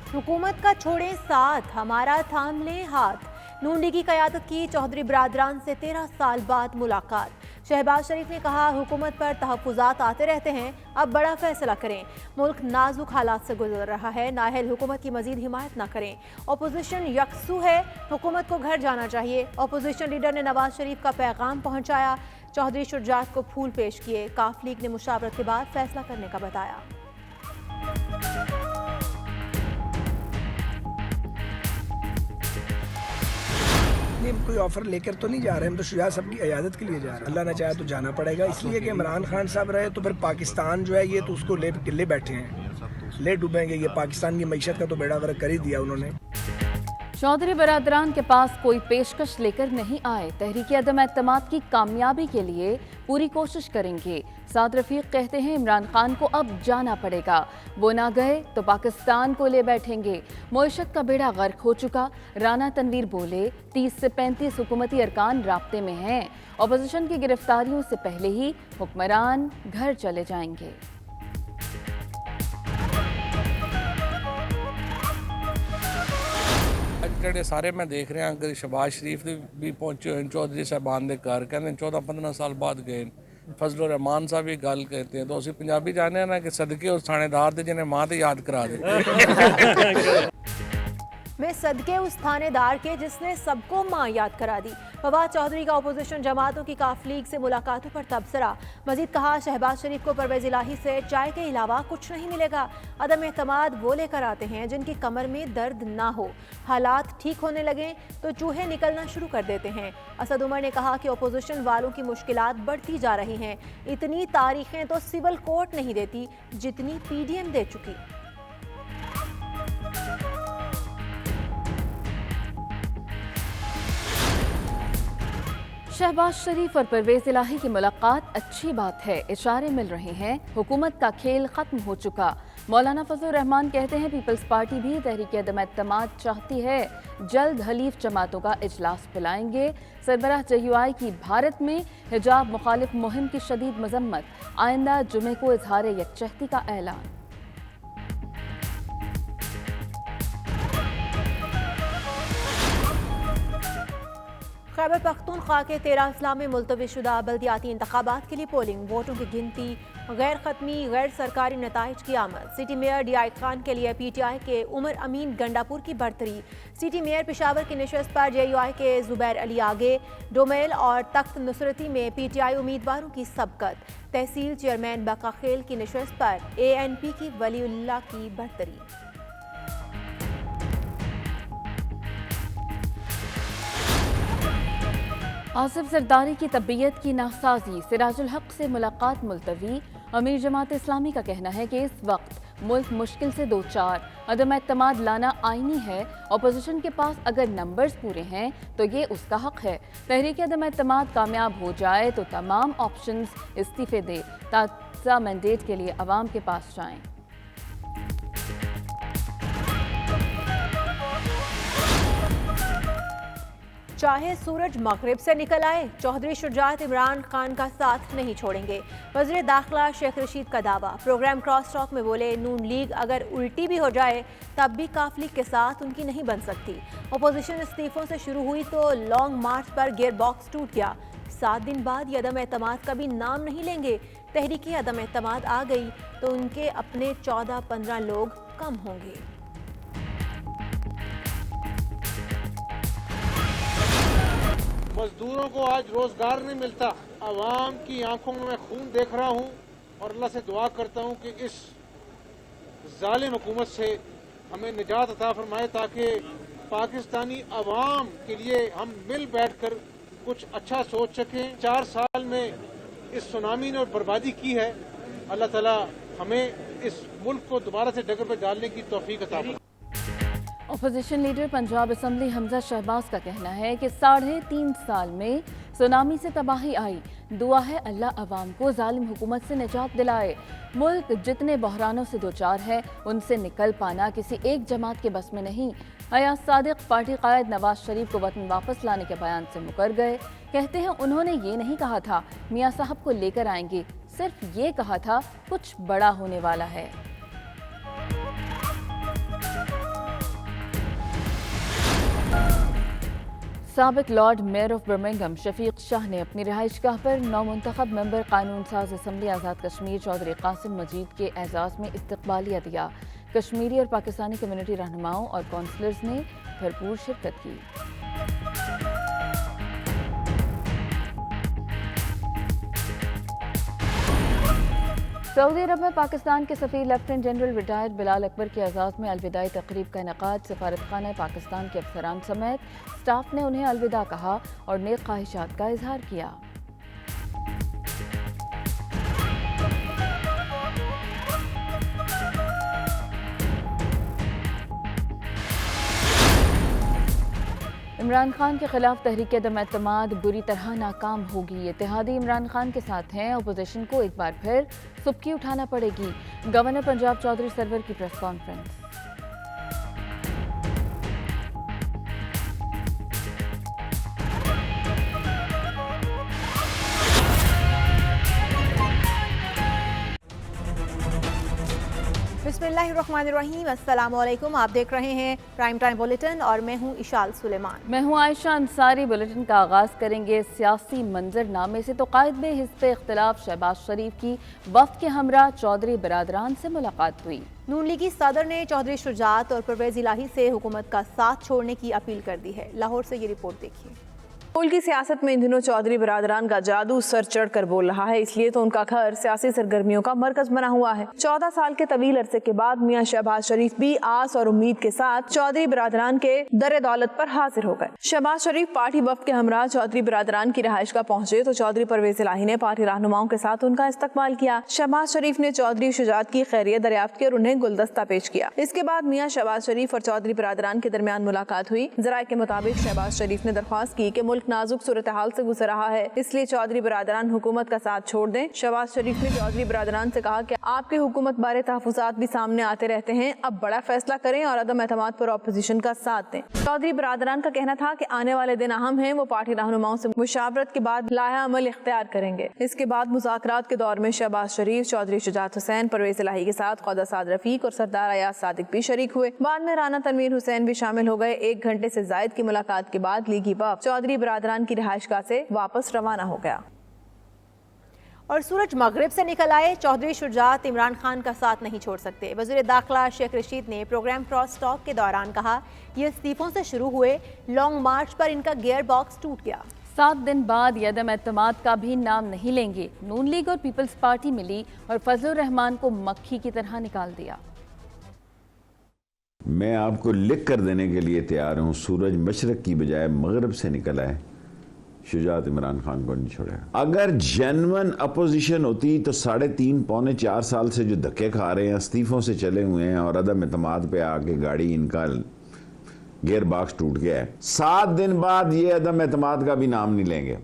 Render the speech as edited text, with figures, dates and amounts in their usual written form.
हुकूमत का छोड़े साथ, हमारा थाम ले हाथ। नून लीग की क़यादत की चौधरी बरादरान से 13 साल बाद मुलाकात। शहबाज शरीफ ने कहा, हुकूमत पर तहफ़्फ़ुज़ात आते रहते हैं, अब बड़ा फैसला करें। मुल्क नाजुक हालात से गुजर रहा है, नाअहल हुकूमत की मजीद हिमायत न करें। अपोजिशन यकसू है, हुकूमत को घर जाना चाहिए। अपोजिशन लीडर ने नवाज शरीफ का पैगाम पहुंचाया। चौधरी शुजात को फूल पेश किए। काफ लीग ने मुशावरत के बाद फैसला करने का बताया। हम कोई ऑफर लेकर तो नहीं जा रहे, हम तो शुजात साहब की इयादत के लिए जा रहे हैं। अल्लाह ने चाहा तो जाना पड़ेगा, इसलिए कि इमरान खान साहब रहे तो फिर पाकिस्तान जो है ये तो उसको ले बैठे हैं, ले डूबेंगे। ये पाकिस्तान की मईशत का तो बेड़ा गर्क कर ही दिया उन्होंने। चौधरी बरादरान के पास कोई पेशकश लेकर नहीं आए। तहरीक अदम एतमाद की कामयाबी के लिए पूरी कोशिश करेंगे। साद रफीक कहते हैं, इमरान खान को अब जाना पड़ेगा, वो ना गए तो पाकिस्तान को ले बैठेंगे। मईशत का बेड़ा गर्क हो चुका। राना तनवीर बोले, 30 से 35 हुकूमती अरकान राब्ते में हैं। अपोजिशन की गिरफ्तारियों से पहले ही हुक्मरान घर चले जाएंगे। ਜਿਹੜੇ ਸਾਰੇ मैं देख रहा कि शहबाज शरीफ भी पहुंचे हुए चौधरी साहबान के घर, कहते 14-15 साल बाद गए। फजल रहमान साहब भी गल कहते हैं, तो असी पंजाबी जाने ना कि सदके उस थानेदार दे जिन्हें मां ते याद करा दे। मैं सदके उस थानेदार के जिसने सबको मां याद करा दी। फवाद चौधरी का अपोजिशन जमातों की काफ लीग से मुलाकातों पर तबसरा। मजीद कहा, शहबाज शरीफ को परवेज इलाही से चाय के अलावा कुछ नहीं मिलेगा। अदम एतमाद वो लेकर आते हैं जिनकी कमर में दर्द ना हो। हालात ठीक होने लगे तो चूहे निकलना शुरू कर देते हैं। असद उमर ने कहा कि अपोजिशन वालों की मुश्किलात बढ़ती जा रही हैं। इतनी तारीखें तो सिविल कोर्ट नहीं देती जितनी PDM दे चुकी। शहबाज शरीफ और परवेज इलाही की मुलाकात अच्छी बात है, इशारे मिल रहे हैं। हुकूमत का खेल खत्म हो चुका। मौलाना फजल रहमान कहते हैं, पीपल्स पार्टी भी तहरीक अदम एतमाद चाहती है। जल्द हलीफ जमातों का इजलास बुलाएंगे। सरबराह JUI की भारत में हिजाब मुखालिफ मुहिम की शदीद मजम्मत। आइंदा जुमे को इजहार यकजहती का ऐलान। खैबर पख्तूनख्वा के 13 अजला में मुलतवी शुदा बल्दियाती इंतखाबात के लिए पोलिंग, वोटों की गिनती, गैर खत्मी गैर सरकारी नताइज की आमद। सिटी मेयर DI खान के लिए PTI के उमर अमीन गंडापुर की बरतरी। सिटी मेयर पेशावर की नशस्त पर JUI के जुबैर अली आगे। डोमेल और तख्त नुसरती में PTI उम्मीदवारों की सबकत। तहसील चेयरमैन बकाखेल की नशस्त पर ANP की वलीउल्लाह की बरतरी। आसिफ जरदारी की तबीयत की नासाजी, सिराजुल हक से मुलाकात मुलतवी। अमीर जमात इस्लामी का कहना है कि इस वक्त मुल्क मुश्किल से दो चार। अदम एतमाद लाना आईनी है। अपोजिशन के पास अगर नंबर्स पूरे हैं तो ये उसका हक है। तहरीक अदम एतमाद कामयाब हो जाए तो तमाम ऑप्शंस इस्तीफे दे, ताज़ा मैंडेट के लिए अवाम के पास जाएं। चाहे सूरज मगरिब से निकल आए, चौधरी शुजात इमरान खान का साथ नहीं छोड़ेंगे। वज़ीर दाखिला शेख रशीद का दावा। प्रोग्राम क्रॉस टॉक में बोले, नून लीग अगर उल्टी भी हो जाए तब भी काफ लीग के साथ उनकी नहीं बन सकती। अपोजिशन इस्तीफों से शुरू हुई तो लॉन्ग मार्च पर गियर बॉक्स टूट गया। 7 दिन बाद ये अदम एतमाद का भी नाम नहीं लेंगे। तहरीकी अदम एतमाद आ गई तो उनके अपने 14-15 लोग कम होंगे। मजदूरों को आज रोजगार नहीं मिलता। आवाम की आंखों में मैं खून देख रहा हूं और अल्लाह से दुआ करता हूं कि इस जालिम हुकूमत से हमें निजात अता फरमाए, ताकि पाकिस्तानी आवाम के लिए हम मिल बैठकर कुछ अच्छा सोच सकें। 4 साल में इस सुनामी ने बर्बादी की है। अल्लाह ताला हमें इस मुल्क को दोबारा से डगर पर डालने की तौफीक अता फरमाए। Opposition leader Punjab assembly Hamza Shahbaz का कहना है कि 3.5 साल में सुनामी से तबाही आई। दुआ है अल्लाह अवाम को जालिम हुकूमत से निजात दिलाए। मुल्क जितने बहरानों से दो चार है उनसे निकल पाना किसी एक जमात के बस में नहीं। अयाज सादिक पार्टी कायद नवाज शरीफ को वतन वापस लाने के बयान से मुकर गए। कहते हैं उन्होंने ये नहीं कहा था मियाँ साहब को लेकर आएंगे, सिर्फ ये कहा था कुछ बड़ा होने वाला है। साबिक lord mayor of Birmingham Shafiq Shah ने अपनी रिहाइशगाह पर नौमुंतखब मेंबर कानून साज असम्बली आज़ाद कश्मीर चौधरी कासिम मजीद के एजाज़ में इस्तकबालिया दिया। कश्मीरी और पाकिस्तानी कम्युनिटी रहनुमाओं और काउंसलर्स ने भरपूर शिरकत की। सऊदी अरब में पाकिस्तान के सफ़ीर lieutenant general retired Bilal Akbar के एजाज़ में अलविदाई तकरीब का इनेकाद। सफारतखाना पाकिस्तान के अफसरान समेत स्टाफ ने उन्हें अलविदा कहा और नेक ख्वाहिशात का इजहार किया। इमरान खान के खिलाफ तहरीक अदम एतमाद बुरी तरह नाकाम होगी। इत्तेहादी इमरान खान के साथ हैं, अपोजिशन को एक बार फिर सुबकी उठाना पड़ेगी। गवर्नर पंजाब चौधरी सरवर की प्रेस कॉन्फ्रेंस। बिस्मिल्लाहिर्रहमानिर्रहीम, अस्सलामुअलैकुम। आप देख रहे हैं प्राइम टाइम बुलेटिन और मैं हूं इशाल सुलेमान। मैं हूं आयशा अंसारी। बुलेटिन का आगाज़ करेंगे सियासी मंजरनामे से। तो कायद हिज़्ब इख्तिलाफ शहबाज शरीफ की वफ़द के हमरा चौधरी बिरादरान से मुलाकात हुई। नून लीगी सदर ने चौधरी शुजात और परवेज़ इलाही से हुकूमत का साथ छोड़ने की अपील कर दी है। लाहौर से ये रिपोर्ट देखिए। मुल्क की सियासत में इन दिनों चौधरी बिरादरान का जादू सर चढ़ कर बोल रहा है, इसलिए तो उनका घर सियासी सरगर्मियों का मरकज बना हुआ है। 14 साल के तवील अरसे के बाद मियां शहबाज शरीफ भी आस और उम्मीद के साथ चौधरी बिरादरान के दर दौलत पर हाजिर हो गए। शहबाज शरीफ पार्टी वफ़द के हमरा चौधरी बिरादरान की रिहाइशगाह पहुंचे तो चौधरी परवेज इलाही ने पार्टी रहनुमाओं के साथ उनका इस्तकबाल किया। शहबाज शरीफ ने चौधरी शुजात की खैरियत दरियाफ्त की और उन्हें गुलदस्ता पेश किया। इसके बाद मियां शहबाज शरीफ और चौधरी बिरादरान के दरमियान मुलाकात हुई। जराये के मुताबिक शहबाज शरीफ ने दरख्वास्त की कि मुल्क नाजुक सूरत हाल से गुजर रहा है, इसलिए चौधरी बिरादरान हुकूमत का साथ छोड़ दें। शहबाज शरीफ ने चौधरी बिरादरान से कहा कि आपके हुकूमत बारे तहफ़्फ़ुज़ात भी सामने आते रहते हैं, अब बड़ा फैसला करें और अदम एतमाद पर अपोजिशन का साथ दें। चौधरी बिरादरान का कहना था कि आने वाले दिन अहम हैं, वो पार्टी रहनुमाओं से मुशावरत के बाद लाया अमल इख्तियार करेंगे। इसके बाद मुज़ाकरात के दौर में शहबाज शरीफ, चौधरी शुजात हुसैन, परवेज इलाही के साथ ख्वाजा साद रफीक और सरदार अयाज सादिक भी शरीक हुए। बाद में राना तनवीर हुसैन भी शामिल हो गए। 1 घंटे से जायद की मुलाकात के बाद लीगी वफ़द चौधरी बिरादरान की रिहाइशगाह से वापस रवाना हो गया। और सूरज मगरिब से निकल आए, चौधरी शुजात इमरान खान का साथ नहीं छोड़ सकते। वज़ीर दाखिला शेख रशीद ने प्रोग्राम क्रॉस टॉक के दौरान कहा, ये इस्तीफों से शुरू हुए लॉन्ग मार्च पर इनका गियर बॉक्स टूट गया। 7 दिन बाद ये अदम एतमाद का भी नाम नहीं लेंगे। नून लीग और पीपल्स पार्टी मिली और फजलुर रहमान को मक्खी की तरह निकाल दिया। मैं आपको लिख कर देने के लिए तैयार हूँ, सूरज मशरक की बजाय मगरब से निकल आए, शुजात इमरान खान को नहीं छोड़ेगा। अगर जेन्युइन अपोजिशन होती तो 3.5 पौने 4 साल से जो धक्के खा रहे हैं, इस्तीफों से चले हुए हैं और अदम एतमाद पे आके गाड़ी इनका गियर बॉक्स टूट गया है, 7 दिन बाद ये अदम एतमाद का भी नाम नहीं लेंगे।